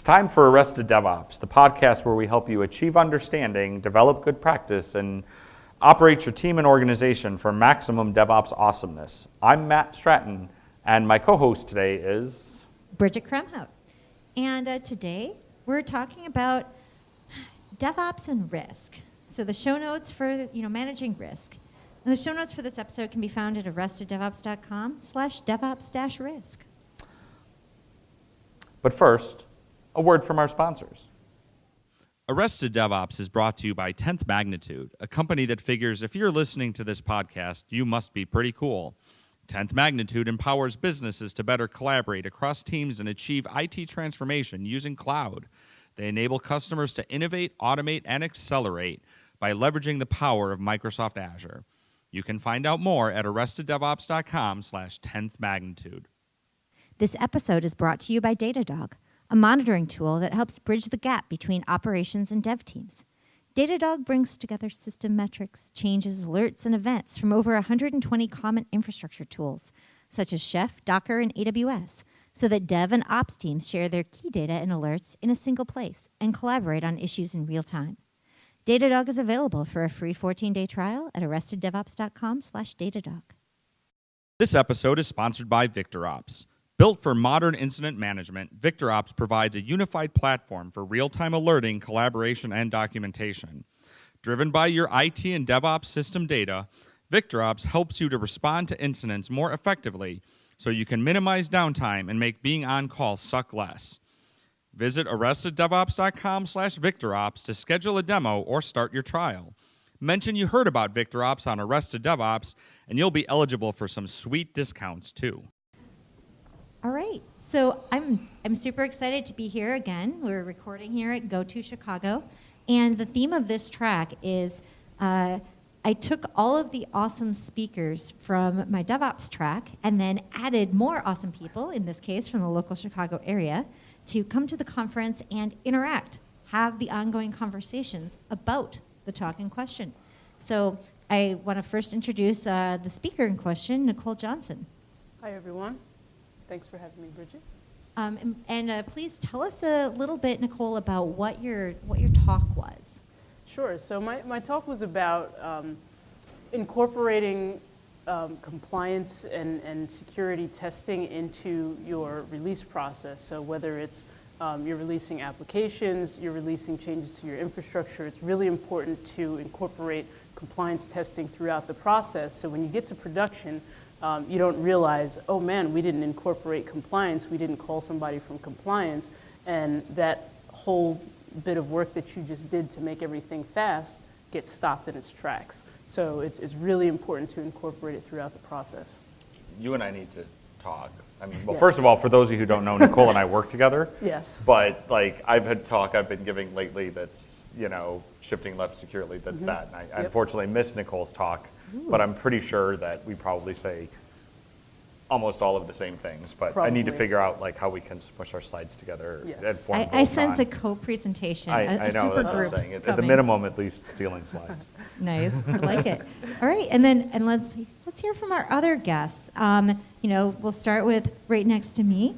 time for Arrested DevOps, the podcast where we help you achieve understanding, develop good practice, and operate your team and organization for maximum DevOps awesomeness. I'm Matt Stratton, and my co-host today is Bridget Kremhout. And today we're talking about DevOps and risk. So the show notes for managing risk. And the show notes for this episode can be found at arresteddevops.com/DevOps-risk. But first, a word from our sponsors. Arrested DevOps is brought to you by 10th Magnitude, a company that figures if you're listening to this podcast, you must be pretty cool. 10th Magnitude empowers businesses to better collaborate across teams and achieve IT transformation using cloud. They enable customers to innovate, automate, and accelerate by leveraging the power of Microsoft Azure. You can find out more at arresteddevops.com/10th Magnitude. This episode is brought to you by Datadog, a monitoring tool that helps bridge the gap between operations and dev teams. Datadog brings together system metrics, changes, alerts, and events from over 120 common infrastructure tools, such as Chef, Docker, and AWS, so that dev and ops teams share their key data and alerts in a single place and collaborate on issues in real time. Datadog is available for a free 14-day trial at arresteddevops.com/Datadog. This episode is sponsored by VictorOps. Built for modern incident management, VictorOps provides a unified platform for real-time alerting, collaboration, and documentation. Driven by your IT and DevOps system data, VictorOps helps you to respond to incidents more effectively so you can minimize downtime and make being on call suck less. Visit arresteddevops.com/VictorOps to schedule a demo or start your trial. Mention you heard about VictorOps on Arrested DevOps, and you'll be eligible for some sweet discounts too. All right, so I'm super excited to be here again. We're recording here at Go2 Chicago, and the theme of this track is I took all of the awesome speakers from my DevOps track and then added more awesome people, in this case from the local Chicago area, to come to the conference and interact, have the ongoing conversations about the talk in question. So I want to first introduce the speaker in question, Nicole Johnson. Hi, everyone. Thanks for having me, Bridget. Please tell us a little bit, Nicole, about what your talk was. Sure. So my talk was about incorporating compliance and security testing into your release process. So whether it's you're releasing applications, you're releasing changes to your infrastructure, it's really important to incorporate compliance testing throughout the process. So when you get to production, you don't realize, oh man, we didn't incorporate compliance, we didn't call somebody from compliance, and that whole bit of work that you just did to make everything fast gets stopped in its tracks. So it's really important to incorporate it throughout the process. You and I need to talk. I mean, well, Yes. First of all, for those of you who don't know, Nicole and I work together. Yes. But I've had talk I've been giving lately that's, shifting left securely, that's that. And I unfortunately missed Nicole's talk, but I'm pretty sure that we probably say almost all of the same things. But I need to figure out how we can smush our slides together. Yes. And form I sense Voltron. a co-presentation, I a know, super that's group what I'm saying. At the coming. minimum, at least stealing slides. Nice, I like it. All right, and let's hear from our other guests. We'll start with right next to me.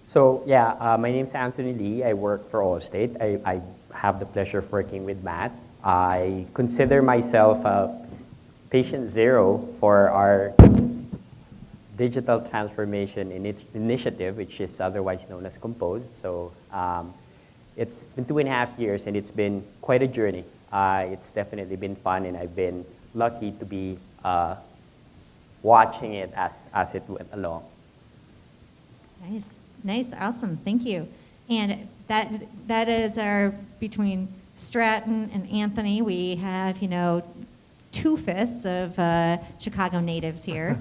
So my name is Anthony Lee. I work for Allstate. I have the pleasure of working with Matt. I consider myself patient zero for our digital transformation initiative, which is otherwise known as Compose. So it's been 2.5 years, and it's been quite a journey. It's definitely been fun, and I've been lucky to be watching it as it went along. Nice, awesome, thank you. And that is between Stratton and Anthony, we have, 2/5 of Chicago natives here.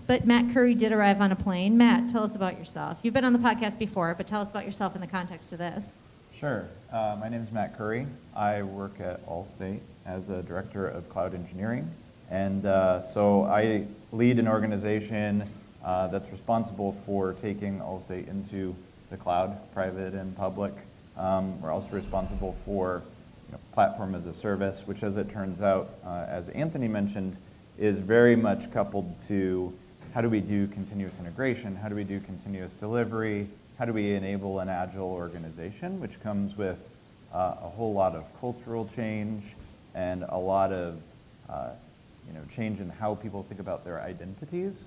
But Matt Curry did arrive on a plane. Matt, tell us about yourself. You've been on the podcast before, but tell us about yourself in the context of this. Sure. My name is Matt Curry. I work at Allstate as a director of cloud engineering. And so I lead an organization that's responsible for taking Allstate into the cloud, private and public. We're also responsible for platform as a service, which, as it turns out, as Anthony mentioned, is very much coupled to how do we do continuous integration, how do we do continuous delivery, how do we enable an agile organization, which comes with a whole lot of cultural change and a lot of change in how people think about their identities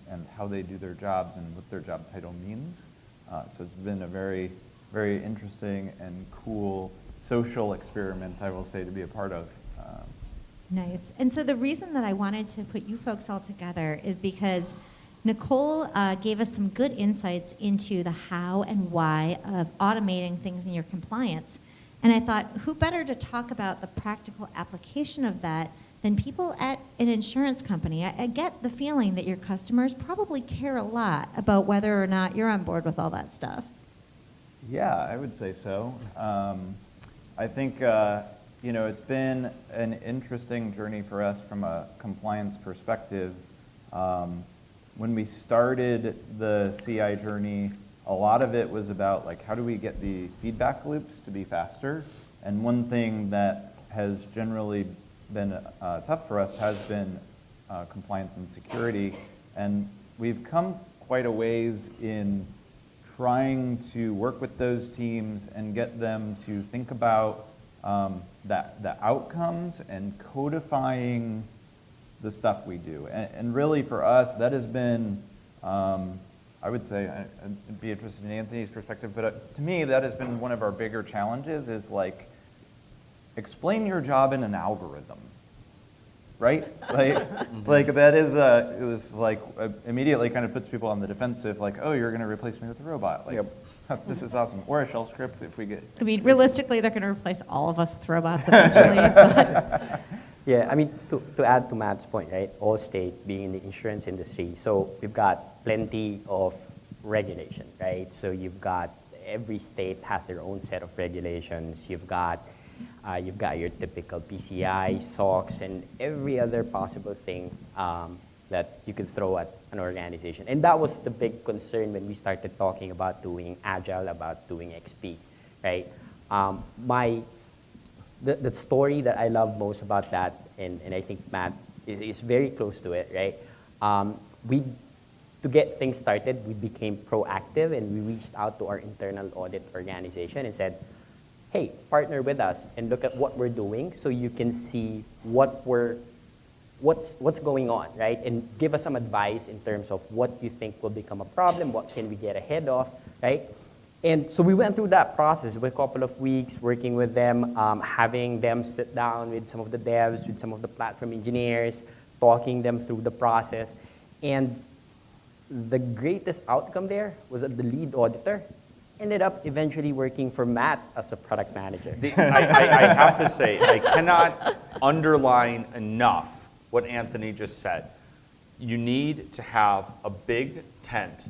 and how they do their jobs and what their job title means. So it's been a very, very interesting and cool social experiment, I will say, to be a part of. Nice. And so the reason that I wanted to put you folks all together is because Nicole gave us some good insights into the how and why of automating things in your compliance. And I thought, who better to talk about the practical application of that than people at an insurance company? I get the feeling that your customers probably care a lot about whether or not you're on board with all that stuff. Yeah, I would say so. I think it's been an interesting journey for us from a compliance perspective. When we started the CI journey, a lot of it was about like, how do we get the feedback loops to be faster? And one thing that has generally been tough for us has been compliance and security. And we've come quite a ways in trying to work with those teams and get them to think about the outcomes and codifying the stuff we do. And really for us, that has been, I would say, I'd be interested in Anthony's perspective, but to me, that has been one of our bigger challenges is like, explain your job in an algorithm, right? Like that is, it's like immediately kind of puts people on the defensive, like, oh, you're gonna replace me with a robot. Like, this is awesome. Or a shell script if we get. I mean, realistically, they're going to replace all of us with robots eventually. But. Yeah, I mean, to add to Matt's point, right? Allstate being in the insurance industry, so we've got plenty of regulation, right? So you've got, every state has their own set of regulations. You've got your typical PCI, SOX, and every other possible thing that you could throw at an organization. And that was the big concern when we started talking about doing Agile, about doing XP, right? The story that I love most about that, and I think Matt is very close to it, right? To get things started, we became proactive and we reached out to our internal audit organization and said, hey, partner with us and look at what we're doing so you can see what's going on, right? And give us some advice in terms of what you think will become a problem, what can we get ahead of, right? And so we went through that process for a couple of weeks, working with them, having them sit down with some of the devs, with some of the platform engineers, talking them through the process. And the greatest outcome there was that the lead auditor ended up eventually working for Matt as a product manager. I have to say, I cannot underline enough what Anthony just said. You need to have a big tent.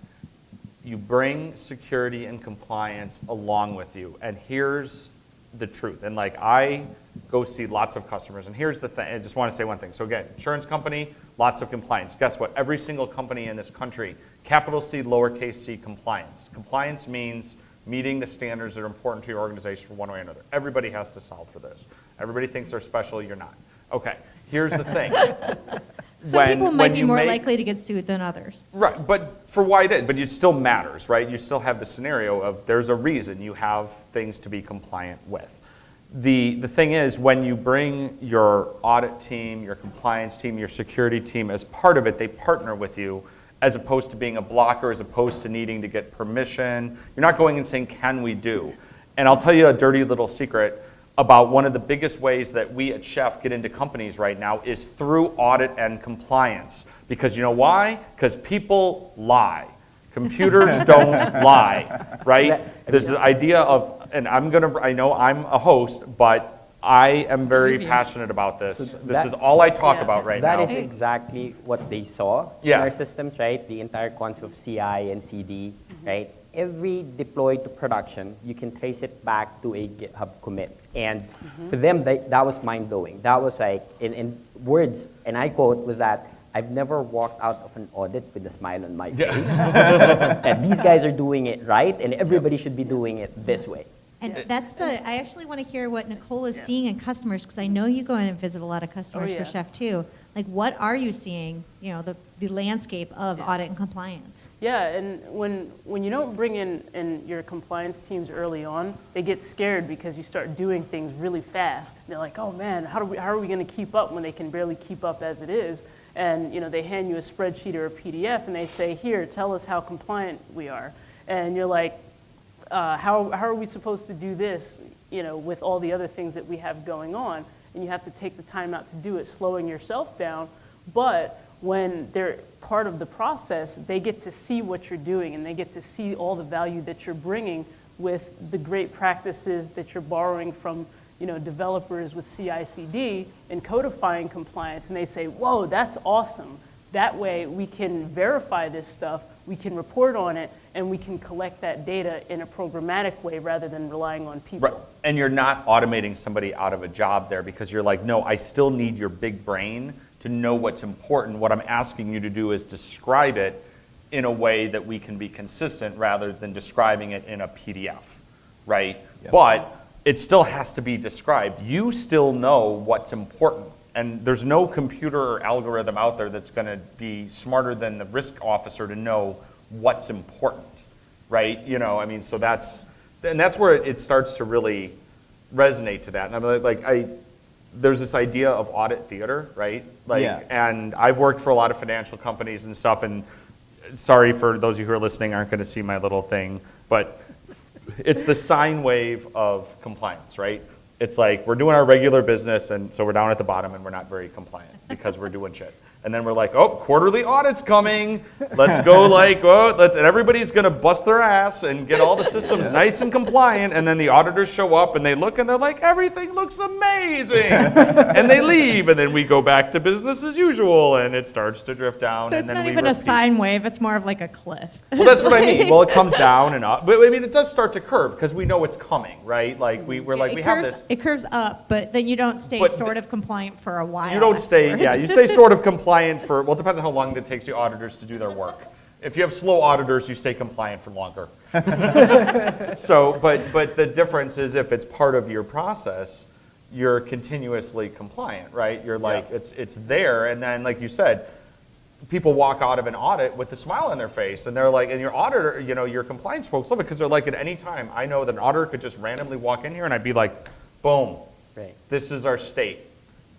You bring security and compliance along with you. And here's the truth. And like, I go see lots of customers. And here's the thing. I just want to say one thing. So again, insurance company, lots of compliance. Guess what? Every single company in this country, capital C, lowercase c, compliance. Compliance means meeting the standards that are important to your organization for one way or another. Everybody has to solve for this. Everybody thinks they're special. You're not. Okay, here's the thing. Some people might be more likely to get sued than others. Right, but for why it is, but it still matters, right? You still have the scenario of there's a reason you have things to be compliant with. The thing is, when you bring your audit team, your compliance team, your security team as part of it, they partner with you as opposed to being a blocker, as opposed to needing to get permission. You're not going and saying, can we do? And I'll tell you a dirty little secret about one of the biggest ways that we at Chef get into companies right now is through audit and compliance. Because you know why? Because people lie. Computers don't lie, right? There's the idea of, and I know I'm a host, but I am very passionate about this. So this is all I talk about right now. That is exactly what they saw in our systems, right? The entire concept of CI and CD, right? Every deploy to production, you can trace it back to a GitHub commit. And for them, that was mind-blowing. That was like, in words, and I quote, was that, I've never walked out of an audit with a smile on my face. And these guys are doing it right, and everybody should be doing it this way. And I actually want to hear what Nicole is seeing in customers, because I know you go in and visit a lot of customers for Chef too. Like, what are you seeing, the landscape of audit and compliance? Yeah, and when you don't bring in your compliance teams early on, they get scared because you start doing things really fast. And they're like, oh man, how are we going to keep up when they can barely keep up as it is? And they hand you a spreadsheet or a PDF and they say, here, tell us how compliant we are. And you're like, how are we supposed to do this, with all the other things that we have going on? And you have to take the time out to do it, slowing yourself down. But when they're part of the process, they get to see what you're doing and they get to see all the value that you're bringing with the great practices that you're borrowing from developers with CI/CD and codifying compliance. And they say, whoa, that's awesome. That way we can verify this stuff, we can report on it, and we can collect that data in a programmatic way rather than relying on people. Right. And you're not automating somebody out of a job there because you're like, no, I still need your big brain to know what's important. What I'm asking you to do is describe it in a way that we can be consistent rather than describing it in a PDF, right? Yep. But it still has to be described. You still know what's important. And there's no computer or algorithm out there that's going to be smarter than the risk officer to know what's important, right? So that's where it starts to really resonate to that. And I'm like, there's this idea of audit theater, right? And I've worked for a lot of financial companies and stuff, and sorry for those of you who are listening aren't going to see my little thing, but it's the sine wave of compliance, right? It's like we're doing our regular business, and so we're down at the bottom, and we're not very compliant because we're doing shit. And then we're like, oh, quarterly audit's coming. Let's go and everybody's going to bust their ass and get all the systems nice and compliant. And then the auditors show up and they look and they're like, everything looks amazing. And they leave. And then we go back to business as usual and it starts to drift down. So and it's then not even a sine wave. It's more of like a cliff. Well, that's what I mean. Well, it comes down and up. But I mean, it does start to curve because we know it's coming, right? Like we're like, we have this. It curves up, but then you don't stay sort of compliant for a while. You don't stay, you stay sort of compliant for, well, it depends on how long it takes the auditors to do their work. If you have slow auditors, you stay compliant for longer. So, but the difference is if it's part of your process, you're continuously compliant, right? You're like, it's there, and then like you said, people walk out of an audit with a smile on their face, and they're like, and your auditor, your compliance folks love it because they're like, at any time, I know that an auditor could just randomly walk in here, and I'd be like, boom, this is our state.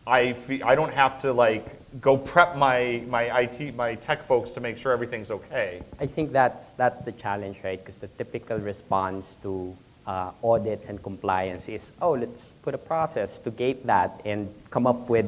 I don't have to go prep my tech folks to make sure everything's okay. I think that's the challenge, right? Because the typical response to audits and compliance is, oh, let's put a process to gate that and come up with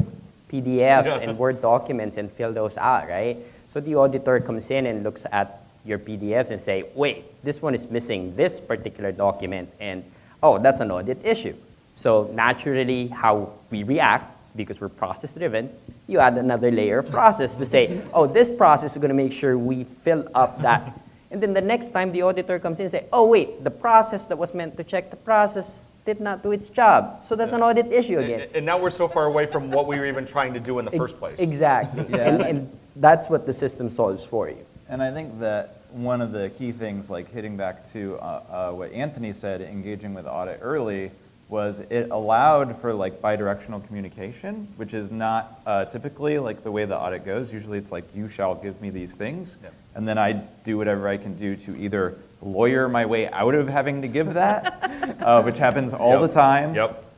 PDFs and Word documents and fill those out, right? So the auditor comes in and looks at your PDFs and say, wait, this one is missing this particular document, and oh, that's an audit issue. So naturally, how we react, because we're process driven, you add another layer of process to say, oh, this process is going to make sure we fill up that. And then the next time the auditor comes in and say, oh, wait, the process that was meant to check the process did not do its job. So that's an audit issue again. And now we're so far away from what we were even trying to do in the first place. Exactly. And that's what the system solves for you. And I think that one of the key things, hitting back to what Anthony said, engaging with audit early, was it allowed for bidirectional communication, which is not typically the way the audit goes. Usually it's you shall give me these things, and then I do whatever I can do to either lawyer my way out of having to give that, which happens all the time,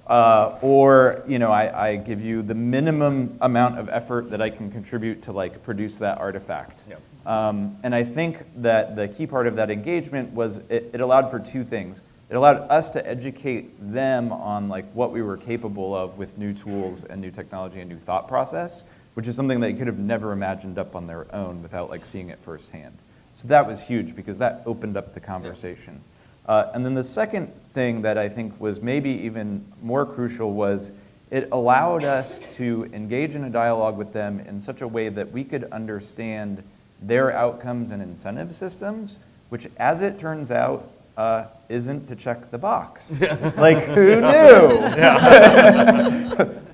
or I give you the minimum amount of effort that I can contribute to produce that artifact. And I think that the key part of that engagement was it allowed for two things. It allowed us to educate them on what we were capable of with new tools and new technology and new thought process, which is something they could have never imagined up on their own without seeing it firsthand. So that was huge because that opened up the conversation. And then the second thing that I think was maybe even more crucial was it allowed us to engage in a dialogue with them in such a way that we could understand their outcomes and incentive systems, which, as it turns out, isn't to check the box. Who knew?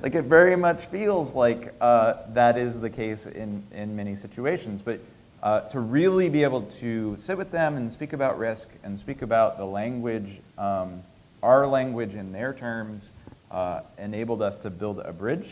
It very much feels like that is the case in many situations. But to really be able to sit with them and speak about risk and speak about the language, our language in their terms, enabled us to build a bridge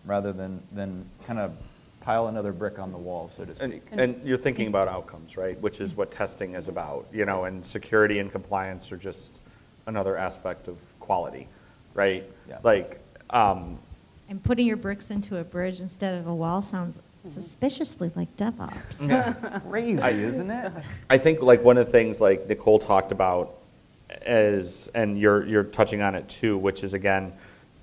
rather than kind of pile another brick on the wall, so to speak. And you're thinking about outcomes, right? Which is what testing is about, and security and compliance are just another aspect of quality, right? Yeah. Like, And putting your bricks into a bridge instead of a wall sounds suspiciously like DevOps. Crazy, isn't it? I think like one of the things like Nicole talked about is, and you're touching on it too, which is again,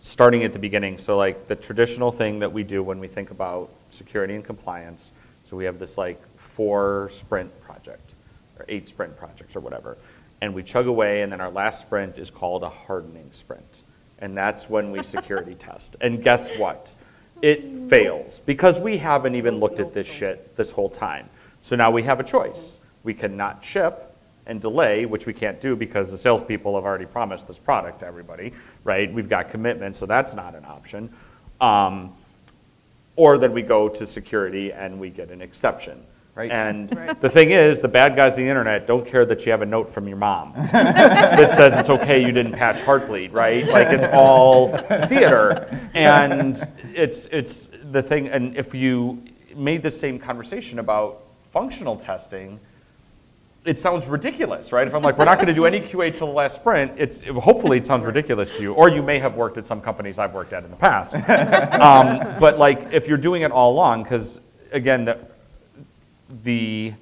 starting at the beginning. So like the traditional thing that we do when we think about security and compliance, so we have this like 4 sprint project or 8 sprint projects or whatever. And we chug away, and then our last sprint is called a hardening sprint. And that's when we security test. And guess what? It fails because we haven't even looked at this shit this whole time. So now we have a choice. We can not ship and delay, which we can't do because the salespeople have already promised this product to everybody, right? We've got commitment, so that's not an option. Or then we go to security and we get an exception. Right. And the thing is, the bad guys on the internet don't care that you have a note from your mom that says it's okay you didn't patch Heartbleed, right? Like it's all theater. And it's the thing, and if you made the same conversation about functional testing, it sounds ridiculous, right? If I'm like, we're not going to do any QA till the last sprint, hopefully it sounds ridiculous to you, or you may have worked at some companies I've worked at in the past. But like, if you're doing it all along, because again, the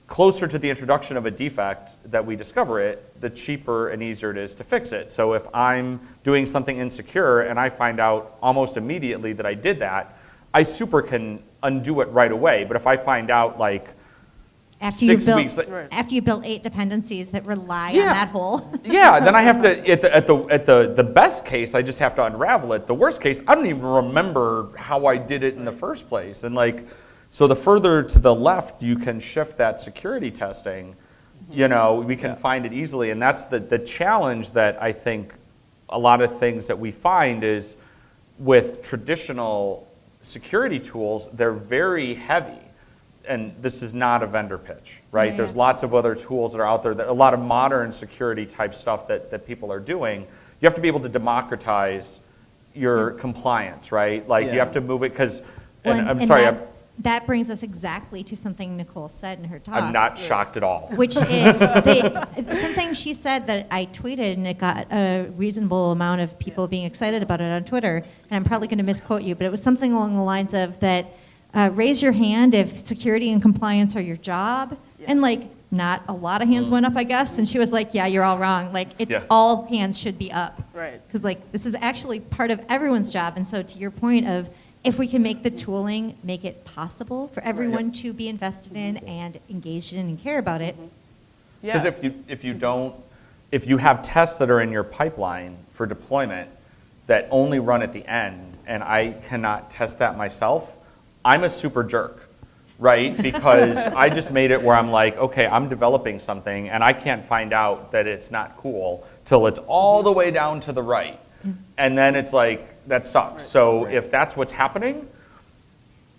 closer to the introduction of a defect that we discover it, the cheaper and easier it is to fix it. So if I'm doing something insecure and I find out almost immediately that I did that, I super can undo it right away. But if I find out like After 6 weeks, after you built 8 dependencies that rely on that hole. yeah, then I have to at the best case, I just have to unravel it. The worst case, I don't even remember how I did it in the first place. And like, so the further to the left you can shift that security testing, we can find it easily. And that's the challenge that I think a lot of things that we find is with traditional security tools, they're very heavy. And this is not a vendor pitch, right? Yeah. There's lots of other tools that are out there, that a lot of modern security type stuff that people are doing. You have to be able to democratize your compliance, right? Like you have to move it because, that brings us exactly to something Nicole said in her talk. I'm not shocked at all. Which is something she said that I tweeted, and it got a reasonable amount of people being excited about it on Twitter. And I'm probably going to misquote you, but it was something along the lines of that, raise your hand if security and compliance are your job. Yeah. And like, not a lot of hands went up, I guess. And she was like, yeah, you're all wrong. Like, all hands should be up. Right. Because like, this is actually part of everyone's job. And so to your point of, if we can make the tooling, make it possible for everyone to be invested in and engaged in and care about it. Because if you have tests that are in your pipeline for deployment that only run at the end, and I cannot test that myself, I'm a super jerk, right? Because I just made it where I'm like, okay, I'm developing something and I can't find out that it's not cool till it's all the way down to the right. And then it's like, that sucks. So if that's what's happening,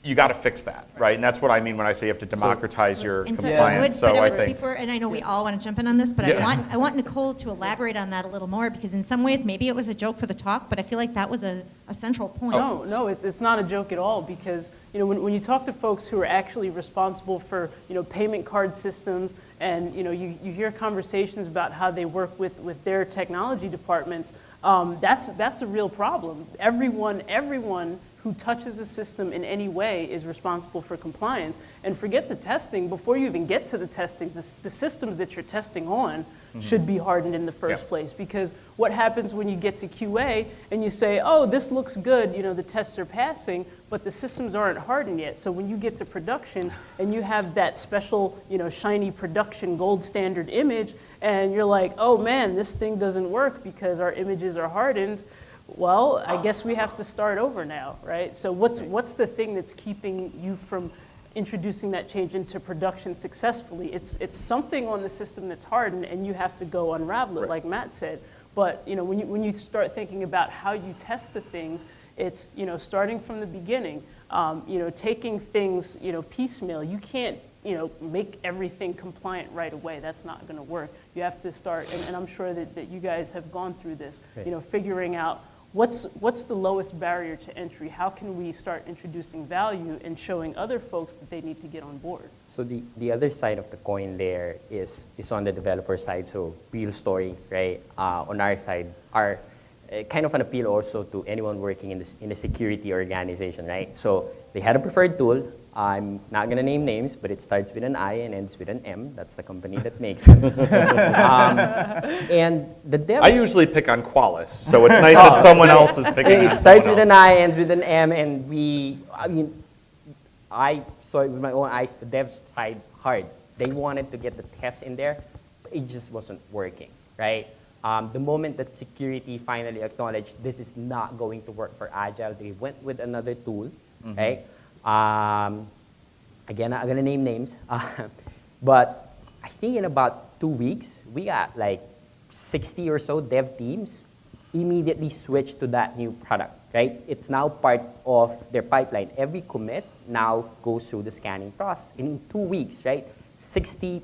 you got to fix that, right? And that's what I mean when I say you have to democratize your compliance. And I know we all want to jump in on this, but I want Nicole to elaborate on that a little more, because in some ways maybe it was a joke for the talk, but I feel like that was a central point. No, it's not a joke at all, because when you talk to folks who are actually responsible for payment card systems, and you hear conversations about how they work with their technology departments, that's a real problem. Everyone who touches a system in any way is responsible for compliance. And forget the testing. Before you even get to the testing, the systems that you're testing on should be hardened in the first place. Because what happens when you get to QA and you say, oh, this looks good, the tests are passing, but the systems aren't hardened yet. So when you get to production and you have that special, shiny production gold standard image, and you're like, oh man, this thing doesn't work because our images are hardened, well, I guess we have to start over now, right? So what's the thing that's keeping you from introducing that change into production successfully? It's something on the system that's hardened, and you have to go unravel it, like Matt said. But when you start thinking about how you test the things, it's starting from the beginning. Taking things piecemeal. You can't make everything compliant right away. That's not going to work. You have to start, and I'm sure that you guys have gone through this. Figuring out what's the lowest barrier to entry? How can we start introducing value and showing other folks that they need to get on board? So the other side of the coin there is on the developer side. So real story, right? On our side, our kind of an appeal also to anyone working in a security organization, right? So they had a preferred tool. I'm not going to name names, but it starts with an I and ends with an M. That's the company that makes it. And the devs... I usually pick on Qualys, so it's nice that someone else is picking on It starts someone with else. an I, ends with an M, and I saw it with my own eyes. The devs tried hard. They wanted to get the test in there, but it just wasn't working, right? The moment that security finally acknowledged this is not going to work for Agile, they went with another tool, right? Again, I'm going to name names. But I think in about 2 weeks, we got like 60 or so dev teams immediately switched to that new product, right? It's now part of their pipeline. Every commit now goes through the scanning process. In 2 weeks, right? 60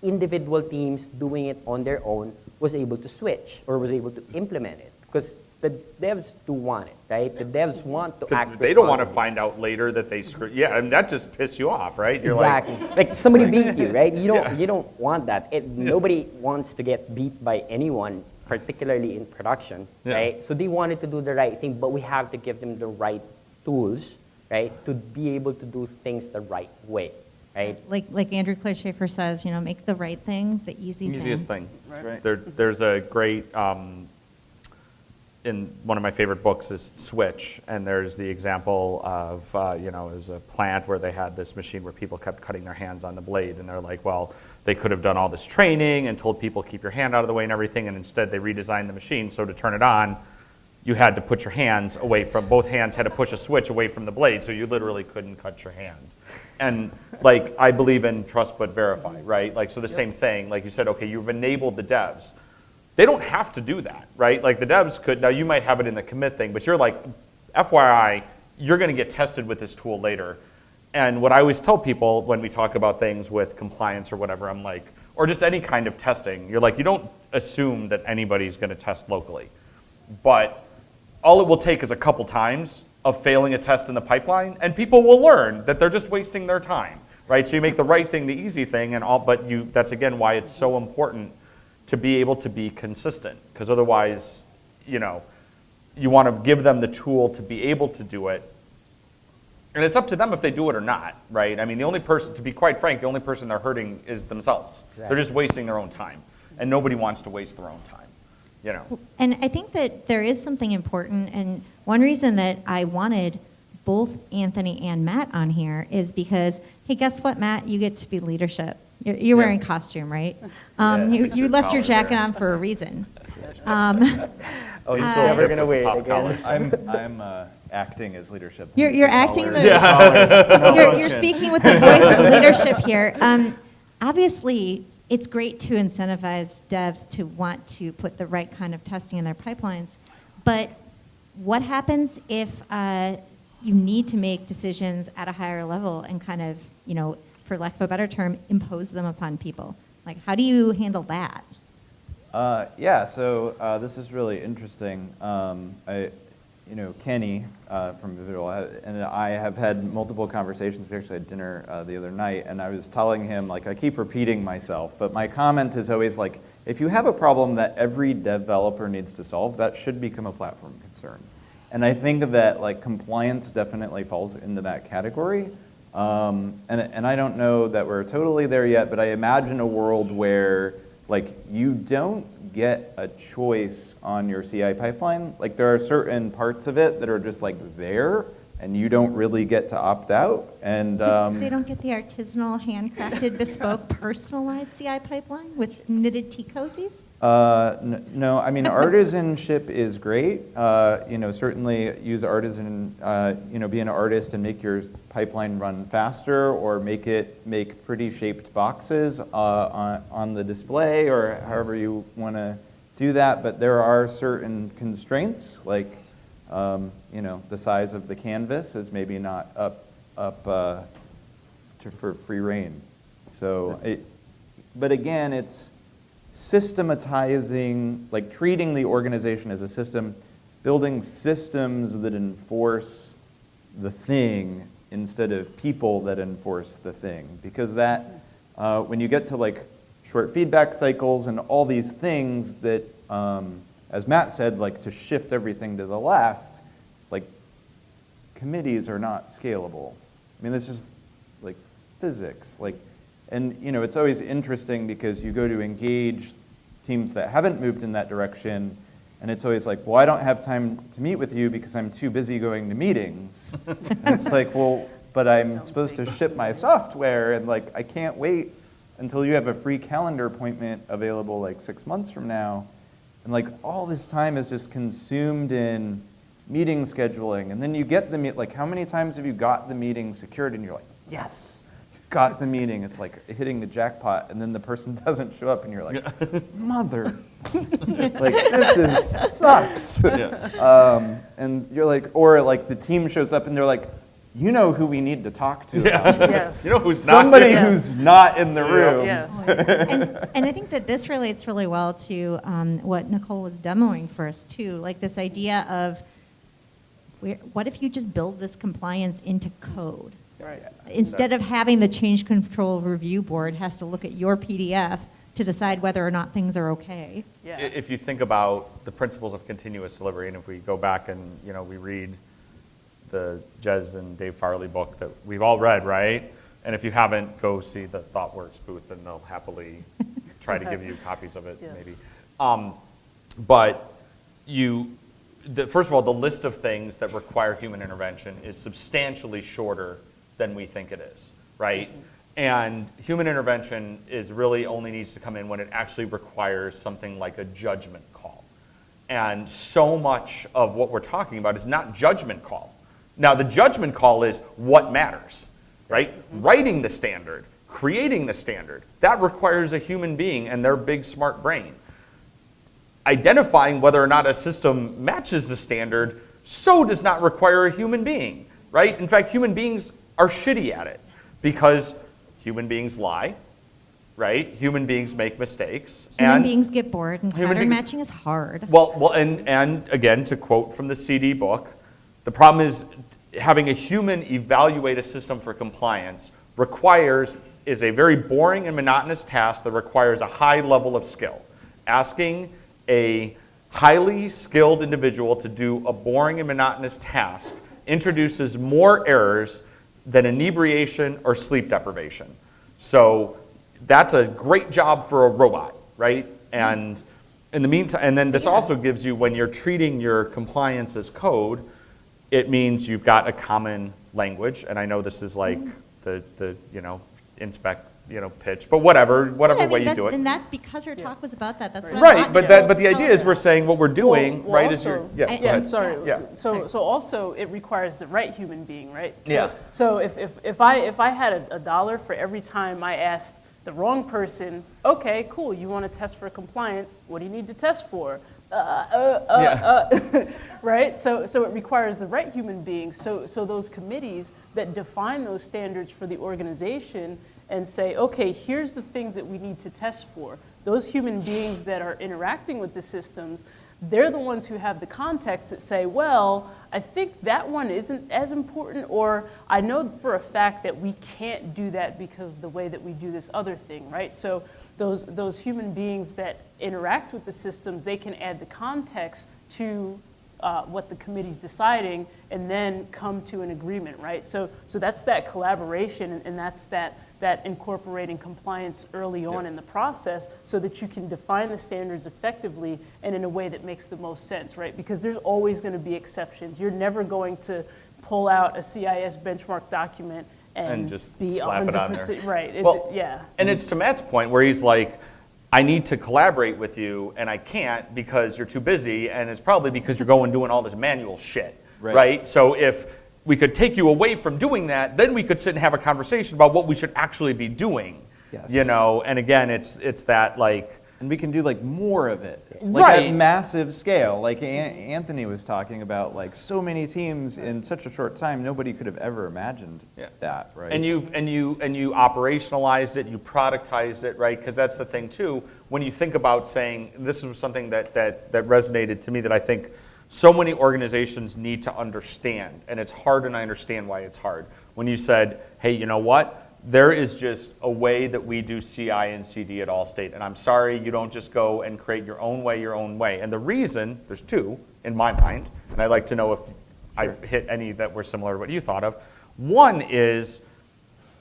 individual teams doing it on their own was able to switch or was able to implement it because the devs do want it, right? The devs want to act They don't want to responsibly. find out later that they screwed. Yeah, and that just pisses you off, right? You're Exactly. Like somebody beat you, right? You don't want that. Nobody wants to get beat by anyone, particularly in production, Yeah. right? So they wanted to do the right thing, but we have to give them the right tools, right, to be able to do things the right way, right? Like Andrew Clay Schaefer says, make the right thing the easiest thing. Right. There's a great, in one of my favorite books is Switch, and there's the example of, there's a plant where they had this machine where people kept cutting their hands on the blade, and they're like, well, they could have done all this training and told people keep your hand out of the way and everything, and instead they redesigned the machine, so to turn it on, you had to put your hands away from, both hands had to push a switch away from the blade, so you literally couldn't cut your hand. And I believe in trust but verify, right? So the same thing, like you said, okay, you've enabled the devs. They don't have to do that, right? The devs could, now you might have it in the commit thing, but you're like, FYI, you're gonna get tested with this tool later. And what I always tell people when we talk about things with compliance or whatever, I'm like, or just any kind of testing, you're like, you don't assume that anybody's gonna test locally. But all it will take is a couple times of failing a test in the pipeline, and people will learn that they're just wasting their time, right? So you make the right thing the easy thing, but that's again why it's so important to be able to be consistent, because otherwise, you want to give them the tool to be able to do it, and it's up to them if they do it or not, right? I mean, the only person, to be quite frank, the only person they're hurting is themselves. Exactly. They're just wasting their own time, and nobody wants to waste their own time, And I think that there is something important, and one reason that I wanted both Anthony and Matt on here is because, hey, guess what, Matt? You get to be leadership. You're wearing costume, right? You left your jacket on for a reason. Oh, he's never going to wear it again. I'm acting as leadership. You're acting the. Yeah. You're speaking with the voice of leadership here. Obviously, it's great to incentivize devs to want to put the right kind of testing in their pipelines, but what happens if you need to make decisions at a higher level and kind of, for lack of a better term, impose them upon people? How do you handle that? So this is really interesting. Kenny from Vividal and I have had multiple conversations. We actually had dinner the other night, and I was telling him, I keep repeating myself, but my comment is always if you have a problem that every developer needs to solve, that should become a platform concern. And I think that compliance definitely falls into that category. And I don't know that we're totally there yet, but I imagine a world where you don't get a choice on your CI pipeline. There are certain parts of it that are just there, and you don't really get to opt out. And They don't get the artisanal, handcrafted, bespoke, personalized CI pipeline with knitted tea cozies? No, I mean, artisanship is great. Certainly use artisan, be an artist and make your pipeline run faster, or make pretty shaped boxes on the display, or however you want to do that. But there are certain constraints, the size of the canvas is maybe not up for free reign. So, but again, it's systematizing, treating the organization as a system, building systems that enforce the thing instead of people that enforce the thing. Because that, when you get to like short feedback cycles and all these things that, as Matt said, like to shift everything to the left, like committees are not scalable. I mean, it's just like physics. Like, and you know, it's always interesting because you go to engage teams that haven't moved in that direction, and it's always like, well, I don't have time to meet with you because I'm too busy going to meetings. And it's like, well, but I'm supposed to ship my software, and like, I can't wait until you have a free calendar appointment available like 6 months from now. And like, all this time is just consumed in meeting scheduling. And then you get the like, how many times have you got the meeting secured and you're like, yes, got the meeting. It's like hitting the jackpot, and then the person doesn't show up and you're like, mother, like this sucks. Yeah. And you're like, or like the team shows up and they're like, you know who we need to talk to about this. Yes. You know who's not Somebody here? who's not in the room. Yes. And I think that this relates really well to what Nicole was demoing for us too, like this idea of what if you just build this compliance into code? Right. Instead of having the change control review board has to look at your PDF to decide whether or not things are okay. Yeah. If you think about the principles of continuous delivery, and if we go back and we read the Jez and Dave Farley book that we've all read, right? And if you haven't, go see the ThoughtWorks booth, and they'll happily try to give you copies of it, Yes. maybe. But first of all, the list of things that require human intervention is substantially shorter than we think it is, right? And human intervention really only needs to come in when it actually requires something like a judgment call. And so much of what we're talking about is not judgment call. Now, the judgment call is what matters, right? Writing the standard, creating the standard, that requires a human being and their big smart brain. Identifying whether or not a system matches the standard does not require a human being, right? In fact, human beings are shitty at it because human beings lie, right? Human beings make mistakes. Human beings get bored, and human pattern beings- matching is hard. Well, and again, to quote from the CD book, the problem is having a human evaluate a system for compliance is a very boring and monotonous task that requires a high level of skill. Asking a highly skilled individual to do a boring and monotonous task introduces more errors than inebriation or sleep deprivation. So that's a great job for a robot, right? And in the meantime, and then this also gives you, when you're treating your compliance as code, it means you've got a common language. And I know this is like the inspect, pitch, but whatever way you do it. And that's because her talk was about that. That's what I Right, want but Nicole but to the tell idea us is we're about. saying what we're doing, right, is also, you're, I- go ahead. sorry. Yeah. So also it requires the right human being, right? Yeah. So if I had a dollar for every time I asked the wrong person, okay, cool, you want to test for compliance, what do you need to test for? Right? So it requires the right human beings. So those committees that define those standards for the organization and say, okay, here's the things that we need to test for. Those human beings that are interacting with the systems, they're the ones who have the context that say, well, I think that one isn't as important, or I know for a fact that we can't do that because of the way that we do this other thing, right? So those human beings that interact with the systems, they can add the context to what the committee's deciding and then come to an agreement, right? So that's that collaboration, and that's that incorporating compliance early on in the process so that you can define the standards effectively and in a way that makes the most sense, right? Because there's always going to be exceptions. You're never going to pull out a CIS benchmark document and just be slap it on 100% there. right. Well, Yeah. And it's to Matt's point where he's like, I need to collaborate with you, and I can't because you're too busy, and it's probably because you're going doing all this manual shit, right? So if we could take you away from doing that, then we could sit and have a conversation about what we should actually be doing, and again, it's that like... And we can do like more of it, like Right. at massive scale. Like Anthony was talking about, like so many teams in such a short time, nobody could have ever imagined that, right? And you operationalized it, you productized it, right? Because that's the thing too. When you think about saying, this was something that resonated to me that I think so many organizations need to understand, and it's hard, and I understand why it's hard. When you said, hey, you know what? There is just a way that we do CI and CD at Allstate, and I'm sorry you don't just go and create your own way. And the reason, there's two in my mind, and I'd like to know if I've hit any that were similar to what you thought of. One is,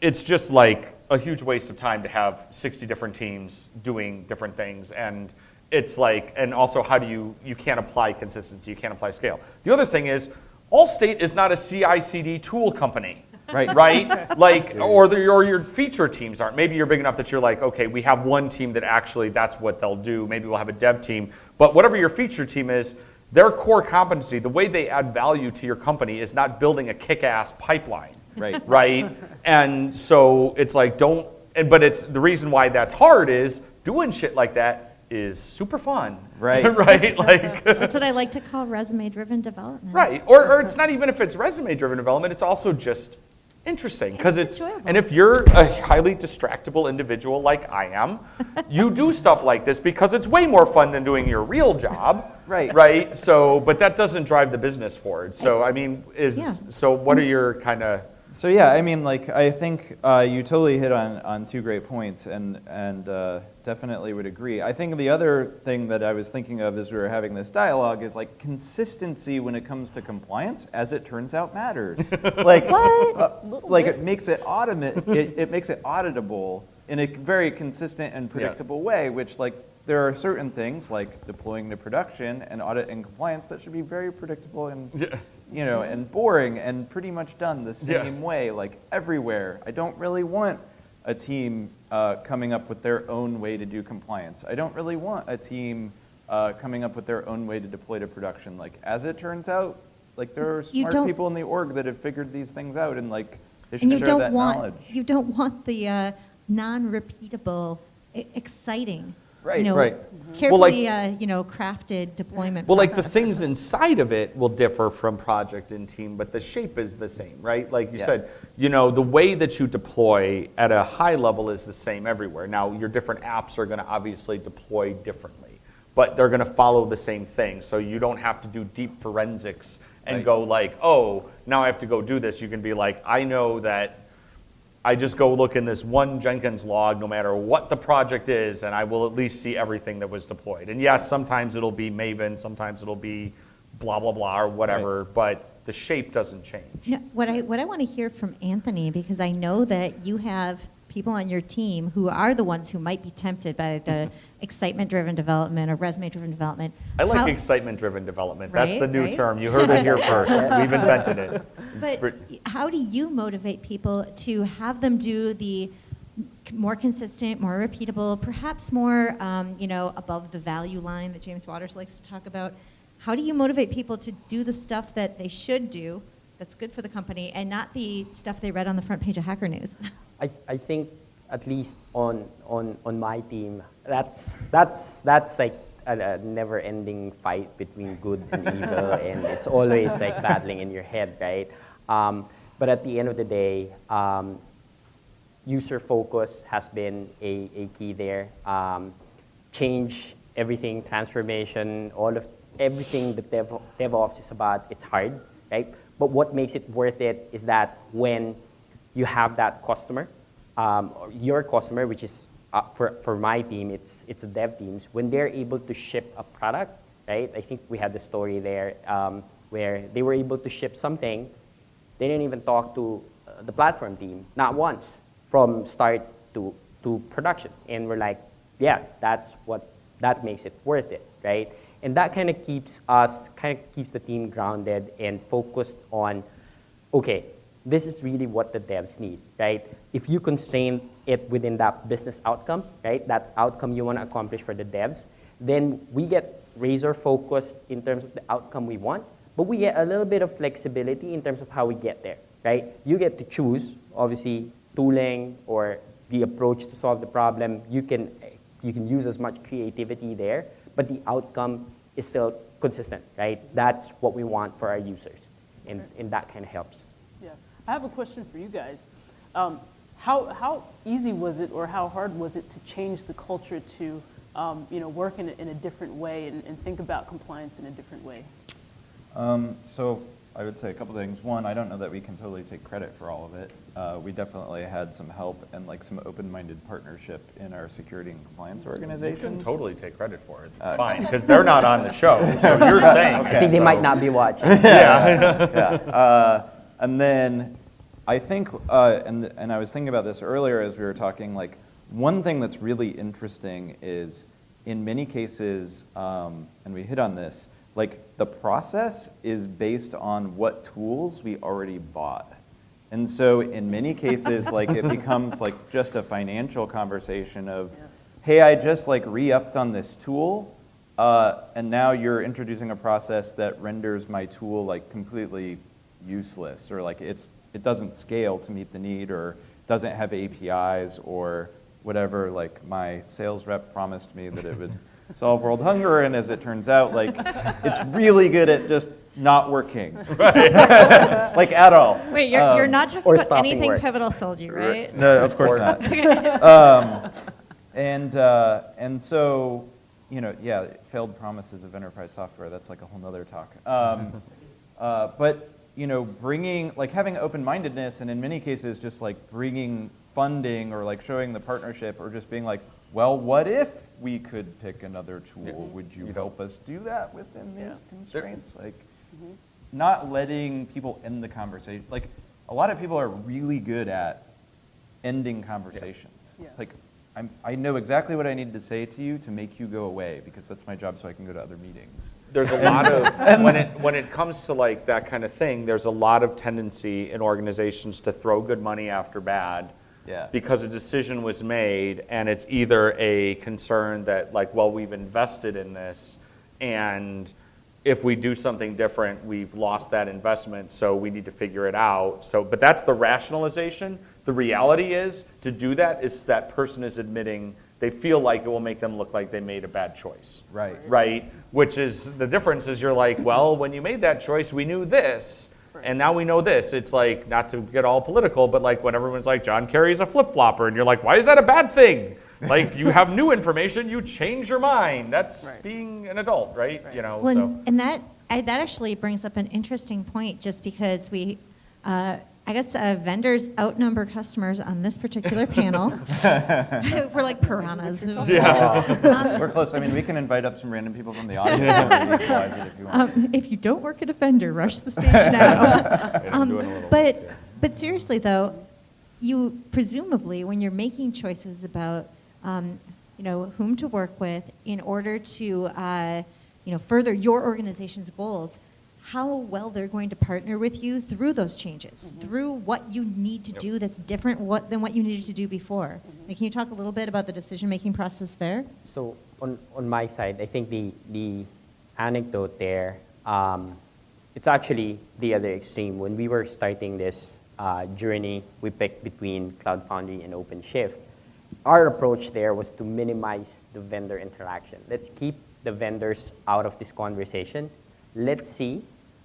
it's just like a huge waste of time to have 60 different teams doing different things, and it's like, and also how do you can't apply consistency, you can't apply scale. The other thing is, Allstate is not a CI/CD tool company. Right? Like, or your feature teams aren't. Maybe you're big enough that you're like, okay, we have one team that actually that's what they'll do. Maybe we'll have a dev team. But whatever your feature team is, their core competency, the way they add value to your company is not building a kick-ass pipeline. Right? And so it's like, but it's the reason why that's hard is doing shit like that is super fun. Right? Like That's what I like to call resume-driven development. Right. Or it's not even if it's resume-driven development, it's also just interesting because it's enjoyable. and if you're a highly distractible individual like I am, you do stuff like this because it's way more fun than doing your real job. Right. So, but that doesn't drive the business forward. So, I mean, so what are your kind of? So yeah, I mean, like I think you totally hit on two great points, and definitely would agree. I think the other thing that I was thinking of as we were having this dialogue is like consistency when it comes to compliance, as it turns out, matters. Like, like it makes it it makes it auditable in a very consistent and predictable way, which like there are certain things like deploying to production and audit and compliance that should be very predictable and you know, and boring and pretty much done the same way, like everywhere. I don't really want a team coming up with their own way to do compliance. I don't really want a team coming up with their own way to deploy to production. Like, as it turns out, like there are smart people in the org that have figured these things out, and like they should share that knowledge. You don't want the non-repeatable, exciting. Right, you know, right. Carefully, you know, crafted deployment. Well, like the process. things inside of it will differ from project and team, but the shape is the same, right? Like you said, you know, the way that you deploy at a high level is the same everywhere. Now, your different apps are going to obviously deploy differently, but they're going to follow the same thing. So you don't have to do deep forensics and go like, oh, now I have to go do this. You can be like, I know that I just go look in this one Jenkins log no matter what the project is, and I will at least see everything that was deployed. And yes, sometimes it'll be Maven, sometimes it'll be blah, blah, blah, or whatever, but the shape doesn't change. No, what I want to hear from Anthony, because I know that you have people on your team who are the ones who might be tempted by the excitement-driven development or resume-driven development. I like excitement-driven development. Right, That's the new right? term. You heard it here first. We've invented it. But how do you motivate people to have them do the more consistent, more repeatable, perhaps more, you know, above the value line that James Waters likes to talk about? How do you motivate people to do the stuff that they should do that's good for the company and not the stuff they read on the front page of Hacker News? I think at least on my team, that's like a never-ending fight between good and evil, and it's always like battling in your head, right? But at the end of the day, user focus has been a key there. Change, everything, transformation, everything that DevOps is about, it's hard, right? But what makes it worth it is that when you have that customer, your customer, which is for my team, it's the dev teams, when they're able to ship a product, right? I think we had the story there where they were able to ship something. They didn't even talk to the platform team, not once, from start to production. And we're like, yeah, that makes it worth it, right? And that kind of keeps the team grounded and focused on, okay, this is really what the devs need, right? If you constrain it within that business outcome, right, that outcome you want to accomplish for the devs, then we get razor focused in terms of the outcome we want, but we get a little bit of flexibility in terms of how we get there, right? You get to choose, obviously, tooling or the approach to solve the problem. You can use as much creativity there, but the outcome is still consistent, right? That's what we want for our users, and that kind of helps. Yeah, I have a question for you guys. How easy was it, or how hard was it to change the culture to, you know, work in a different way and think about compliance in a different way? So I would say a couple things. One, I don't know that we can totally take credit for all of it. We definitely had some help and like some open-minded partnership in our security and compliance You can organizations. totally take credit for it. It's fine, because they're not on the show, so you're saying I think they so- might not be watching. And then I think, and I was thinking about this earlier as we were talking, like one thing that's really interesting is in many cases, and we hit on this, like the process is based on what tools we already bought. And so in many cases, like it becomes like just a financial conversation of, Yes. hey, I just like re-upped on this tool, and now you're introducing a process that renders my tool like completely useless, or like it doesn't scale to meet the need, or doesn't have APIs, or whatever. Like my sales rep promised me that it would solve world hunger, and as it turns out, like it's really good at just not working, like at all. Wait, you're not talking or about stopping anything work. Pivotal sold you, right? No, of course not. And so, you know, yeah, failed promises of enterprise software, that's like a whole nother talk. But, you know, having open-mindedness, and in many cases just like bringing funding or like showing the partnership, or just being like, well, what if we could pick another tool? Would you help us do that within these constraints? Like, not letting people end the conversation. Like, a lot of people are really good at ending conversations. Yes. Like, I know exactly what I need to say to you to make you go away, because that's my job so I can go to other meetings. There's a lot of, when it comes to like that kind of thing, there's a lot of tendency in organizations to throw good money after bad. Yeah. Because a decision was made, and it's either a concern that like, well, we've invested in this, and if we do something different, we've lost that investment, so we need to figure it out. So, but that's the rationalization. The reality is, to do that is that person is admitting they feel like it will make them look like they made a bad choice. Right. Right? Which is, the difference is you're like, well, when you made that choice, we knew this. And now we know this. It's like, not to get all political, but like when everyone's like, John Kerry's a flip-flopper, and you're like, why is that a bad thing? Like, you have new information, you change your mind. That's Right. being an adult, right? You know, Well, so. and that actually brings up an interesting point, just because we, I guess vendors outnumber customers on this particular panel. We're like piranhas. We're close. I mean, we can invite up some random people from the audience and equalize it if you want. If you don't work at a vendor, rush the stage now. I'm doing a little But seriously though, you presumably, when you're making choices about whom to work with in order to further your organization's goals, how well they're going to partner with you through those changes, through what you need to do that's different than what you needed to do before. Like, can you talk a little bit about the decision-making process there? So on my side, I think the anecdote there, it's actually the other extreme. When we were starting this journey, we picked between Cloud Foundry and OpenShift. Our approach there was to minimize the vendor interaction. Let's keep the vendors out of this conversation. Let's see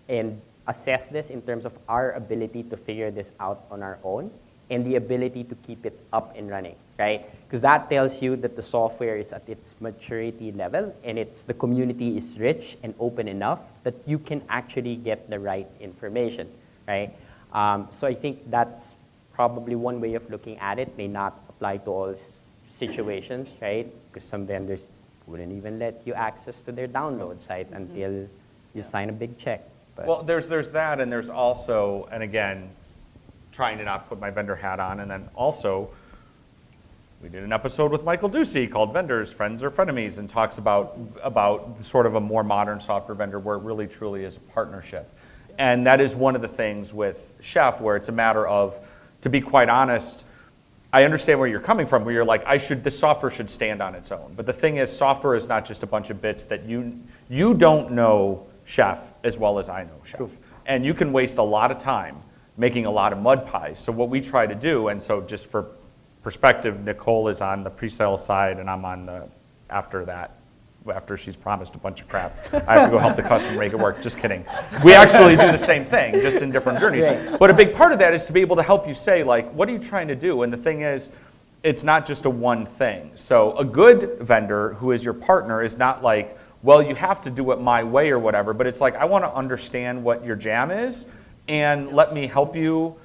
and assess this in terms of our ability to figure this out on our own and the ability to keep it up and running, right? Because that tells you that the software is at its maturity level, and the community is rich and open enough that you can actually get the right information, right? So I think that's probably one way of looking at it. May not apply to all situations, right? Because some vendors wouldn't even let you access to their download site until you sign a big check. But Well, there's that, and there's also, and again, trying to not put my vendor hat on, and then also, we did an episode with Michael Ducey called Vendors, Friends or Frenemies, and talks about sort of a more modern software vendor where it really truly is a partnership. And that is one of the things with Chef, where it's a matter of, to be quite honest, I understand where you're coming from, where you're like, this software should stand on its own. But the thing is, software is not just a bunch of bits that you don't know Chef as well as I know Chef. True. And you can waste a lot of time making a lot of mud pies. So what we try to do, and so just for perspective, Nicole is on the pre-sales side, and I'm on after she's promised a bunch of crap, I have to go help the customer make it work. Just kidding. We actually do the same thing, just in different journeys. Right. But a big part of that is to be able to help you say, like, what are you trying to do? And the thing is, it's not just a one thing. So a good vendor who is your partner is not like, well, you have to do it my way or whatever, but it's like, I want to understand what your jam is and let me help you,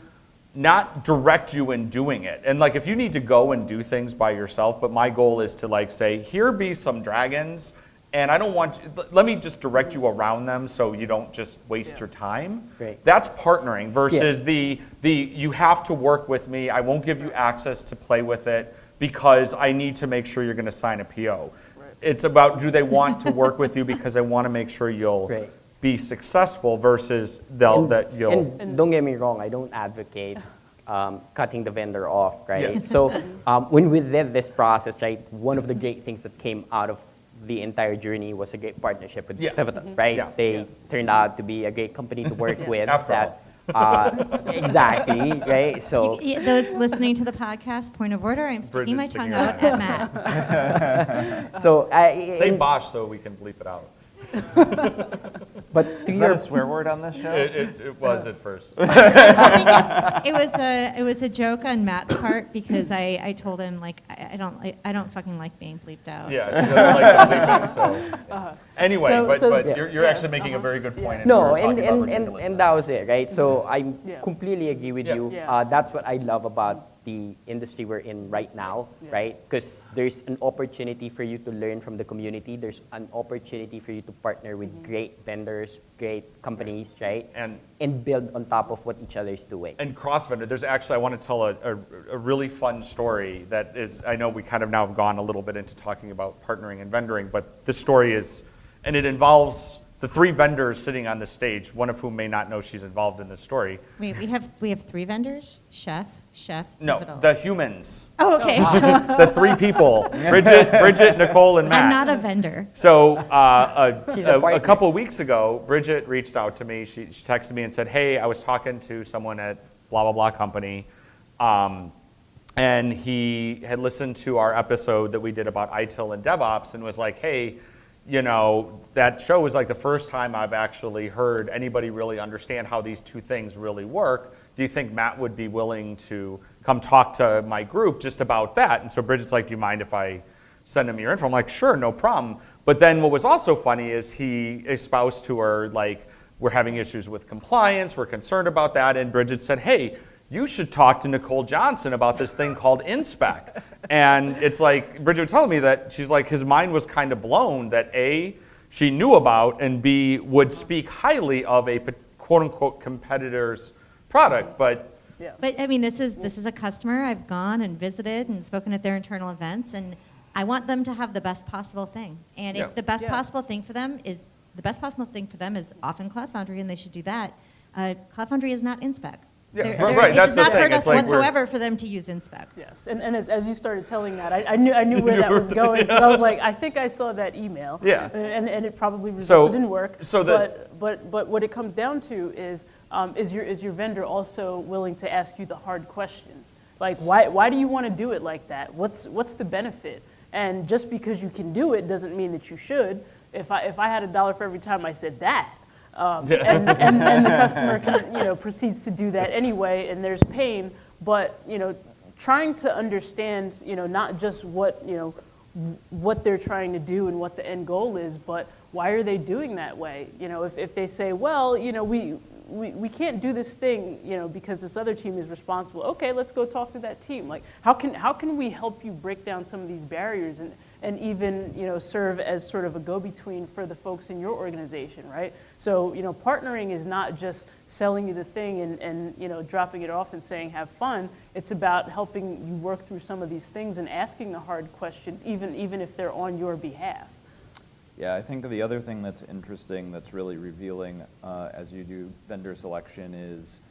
not direct you in doing it. And like, if you need to go and do things by yourself, but my goal is to like say, here be some dragons, and I don't want, let me just direct you around them so you don't just waste your time. Great. That's partnering versus the you have to work with me, I won't give you access to play with it because I need to make sure you're going to sign a PO. It's about, do they want to work with you because they want to make sure you'll be successful versus you'll. And don't get me wrong, I don't advocate cutting the vendor off, right? Yeah. So when we did this process, right, one of the great things that came out of the entire journey was a great partnership with Pivotal, right? Yeah. They turned out to be a great company to work with. After Exactly, right? So Those listening to the podcast, point of order, I'm sticking my Bridget's tongue sticking out her at Matt. so Say Bosch so we can bleep it out. but to Is that your a swear word on this show? It was at first. It was a joke on Matt's part because I told him like I don't fucking like being bleeped out. Yeah, she doesn't like the bleeping, so. Anyway, So- but you're actually making a very good point. and No, we were and, talking about and, and, ridiculousness. and that was it, right? So I Yeah. completely agree with Yeah. you. Yeah. That's what I love about the industry we're in right now, right? Because there's an opportunity for you to learn from the community. There's an opportunity for you to partner with great vendors, great companies, right? And build on top of what each other is doing. And cross-vendor, there's actually, I want to tell a really fun story that is, I know we kind of now have gone a little bit into talking about partnering and vendoring, but this story is, and it involves the three vendors sitting on the stage, one of whom may not know she's involved in this story. Wait, we have three vendors? Chef, No, Pivotal. the humans, Oh, okay. the three people, Bridget, Nicole, and Matt. I'm not a vendor. So She's a a partner. couple of weeks ago, Bridget reached out to me. She texted me and said, hey, I was talking to someone at blah, blah, blah company, and he had listened to our episode that we did about ITIL and DevOps and was like, hey, you know, that show was like the first time I've actually heard anybody really understand how these two things really work. Do you think Matt would be willing to come talk to my group just about that? And so Bridget's like, do you mind if I send him your info? I'm like, sure, no problem. But then what was also funny is he espoused to her, like, we're having issues with compliance, we're concerned about that. And Bridget said, hey, you should talk to Nicole Johnson about this thing called InSpec. And it's like, Bridget was telling me that she's like, his mind was kind of blown that A, she knew about, and B, would speak highly of a quote unquote competitor's product. But But I mean, this is a customer I've gone and visited and spoken at their internal events, and I want them to have the best possible thing. And Yeah. if the best possible thing for them is often Cloud Foundry, and they should do that. Cloud Foundry is not InSpec. Yeah, right, It that's does the not thing. hurt It's us like whatsoever for them to use InSpec. Yes, and as you started telling that, I knew where that was going. 'Cause I was like, I think I saw that email. Yeah. And it probably resulted in work. so that- but what it comes down to is your vendor also willing to ask you the hard questions? Like, why do you want to do it like that? What's the benefit? And just because you can do it doesn't mean that you should. If I had $1 for every time I said that, and the customer proceeds to do that anyway, and there's pain, but trying to understand not just what they're trying to do and what the end goal is, but why are they doing that way? If they say, well, we can't do this thing because this other team is responsible. Okay, let's go talk to that team. Like, how can we help you break down some of these barriers and even serve as sort of a go-between for the folks in your organization, right? So partnering is not just selling you the thing and dropping it off and saying have fun. It's about helping you work through some of these things and asking the hard questions, even if they're on your behalf. Yeah, I think the other thing that's interesting, that's really revealing as you do vendor selection is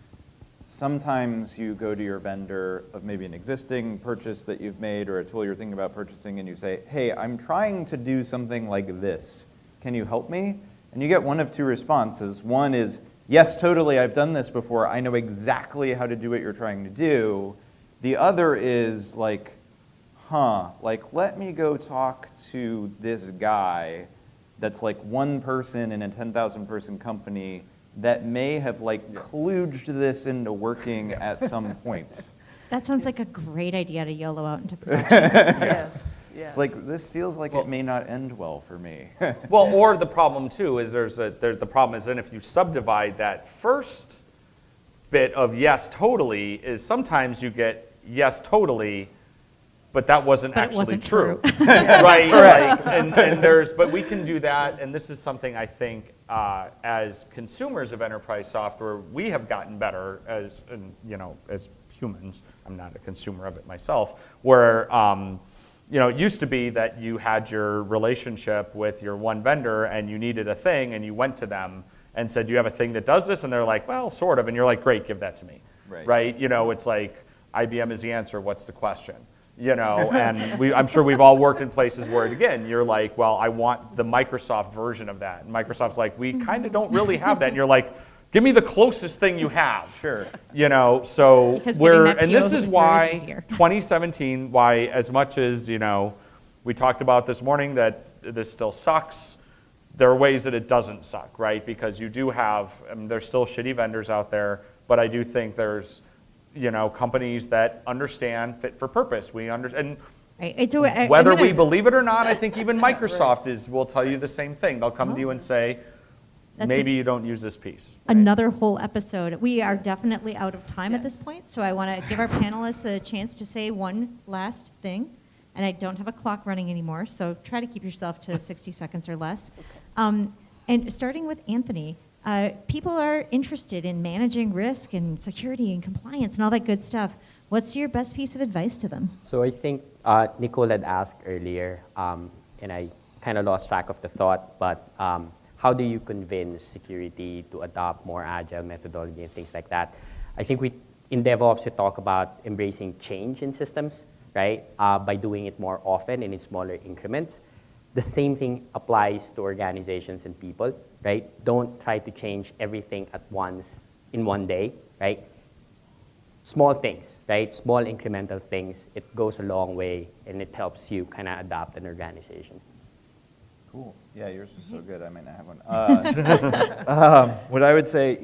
sometimes you go to your vendor of maybe an existing purchase that you've made or a tool you're thinking about purchasing and you say, hey, I'm trying to do something like this. Can you help me? And you get one of two responses. One is, yes, totally, I've done this before. I know exactly how to do what you're trying to do. The other is like, let me go talk to this guy that's like one person in a 10,000 person company that may have like kludged this into working at some point. That sounds like a great idea to YOLO out into production. Yes, yes. It's like, this feels like it may not end well for me. Well, or the problem too is the problem is then if you subdivide that first bit of yes totally is sometimes you get yes totally, but that wasn't But it actually wasn't true. true. Right? Like, and but we can do that, and this is something I think as consumers of enterprise software, we have gotten better as humans. I'm not a consumer of it myself, where it used to be that you had your relationship with your one vendor and you needed a thing and you went to them and said, do you have a thing that does this? And they're like, well, sort of. And you're like, great, give that to me. Right? It's like, IBM is the answer, what's the question? And I'm sure we've all worked in places where, again, you're like, well, I want the Microsoft version of that. And Microsoft's like, we kind of don't really have that. And you're like, give me the closest thing you have. Sure. So Because getting that and PO this is through why is easier. 2017, why as much as, we talked about this morning that this still sucks, there are ways that it doesn't suck, right? Because you do have, there's still shitty vendors out there, but I do think there's, companies that understand fit for purpose. We understand. Right. So Whether we believe it or not, I think even Microsoft will tell you the same thing. They'll come to you and say, maybe you don't use this piece. Another whole episode. We are definitely out of time at this point, so I want to give our panelists a chance to say one last thing. And I don't have a clock running anymore, so try to keep yourself to 60 seconds or less. And starting with Anthony, people are interested in managing risk and security and compliance and all that good stuff. What's your best piece of advice to them? So I think Nicole had asked earlier, and I kind of lost track of the thought, but how do you convince security to adopt more agile methodology and things like that? I think in DevOps, we talk about embracing change in systems, right? By doing it more often and in smaller increments. The same thing applies to organizations and people, right? Don't try to change everything at once in one day, right? Small things, right? Small incremental things. It goes a long way, and it helps you kind of adapt an organization. Cool. Yeah, yours was so good. I might not have one. What I would say,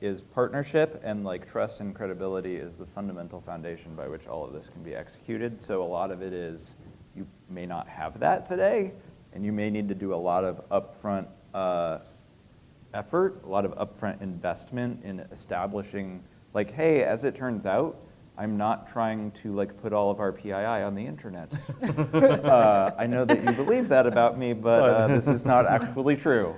is partnership and like trust and credibility is the fundamental foundation by which all of this can be executed. So a lot of it is you may not have that today, and you may need to do a lot of upfront effort, a lot of upfront investment in establishing, like, hey, as it turns out, I'm not trying to like put all of our PII on the internet. I know that you believe that about me, but this is not actually true.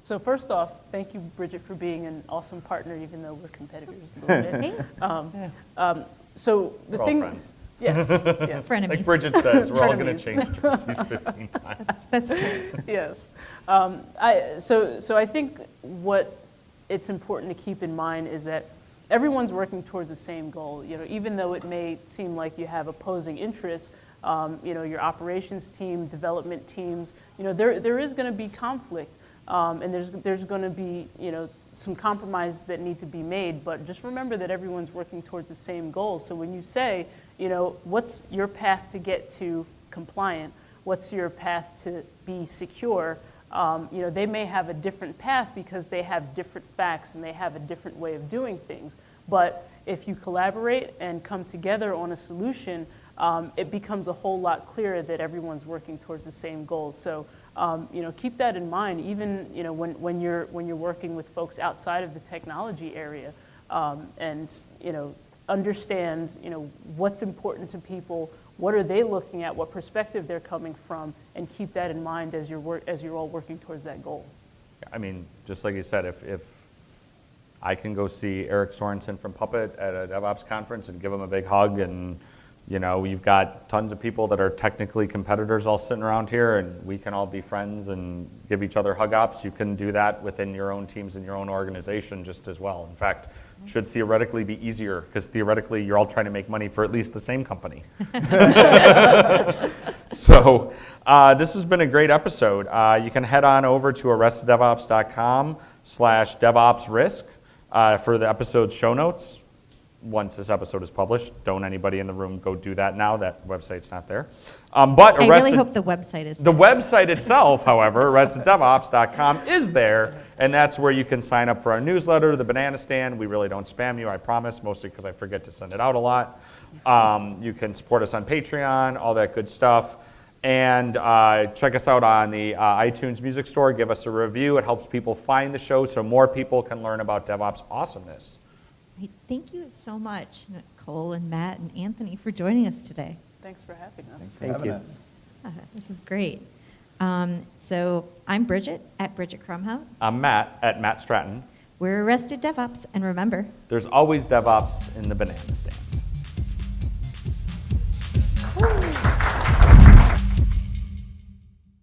So first off, thank you, Bridget, for being an awesome partner, even though we're competitors a little bit. So the We're thing, all friends. yes, yes, Frenemies. Like Bridget says, we're all going to Frenemies. change jerseys 15 times. That's true. yes. So I think what it's important to keep in mind is that everyone's working towards the same goal. Even though it may seem like you have opposing interests, your operations team, development teams, there is going to be conflict, and there's going to be some compromises that need to be made. But just remember that everyone's working towards the same goal. So when you say, what's your path to get to compliant? What's your path to be secure? They may have a different path because they have different facts and they have a different way of doing things. But if you collaborate and come together on a solution, it becomes a whole lot clearer that everyone's working towards the same goal. So, keep that in mind, even when you're working with folks outside of the technology area, and understand what's important to people. What are they looking at? What perspective they're coming from, and keep that in mind as you're all working towards that goal. I mean, just like you said, if I can go see Eric Sorensen from Puppet at a DevOps conference and give him a big hug, and you've got tons of people that are technically competitors all sitting around here, and we can all be friends and give each other hug ups. You can do that within your own teams and your own organization just as well. In fact, should theoretically be easier, because theoretically you're all trying to make money for at least the same company. So this has been a great episode. You can head on over to arresteddevops.com/DevOpsRisk for the episode's show notes. once this episode is published. Don't anybody in the room go do that now. That website's not there. But I really hope the website is the there. website itself, however, arresteddevops.com, is there, and that's where you can sign up for our newsletter, The Banana Stand. We really don't spam you, I promise, mostly because I forget to send it out a lot. You can support us on Patreon, all that good stuff. And check us out on the iTunes Music Store. Give us a review. It helps people find the show so more people can learn about DevOps awesomeness. Hey, thank you so much, Nicole and Matt and Anthony, for joining us today. Thanks for having us. Thanks for Thank having you. us. This is great. So I'm Bridget at Bridget Crumhout. I'm Matt at Matt Stratton. We're Arrested DevOps, and remember, There's always DevOps in the banana stand.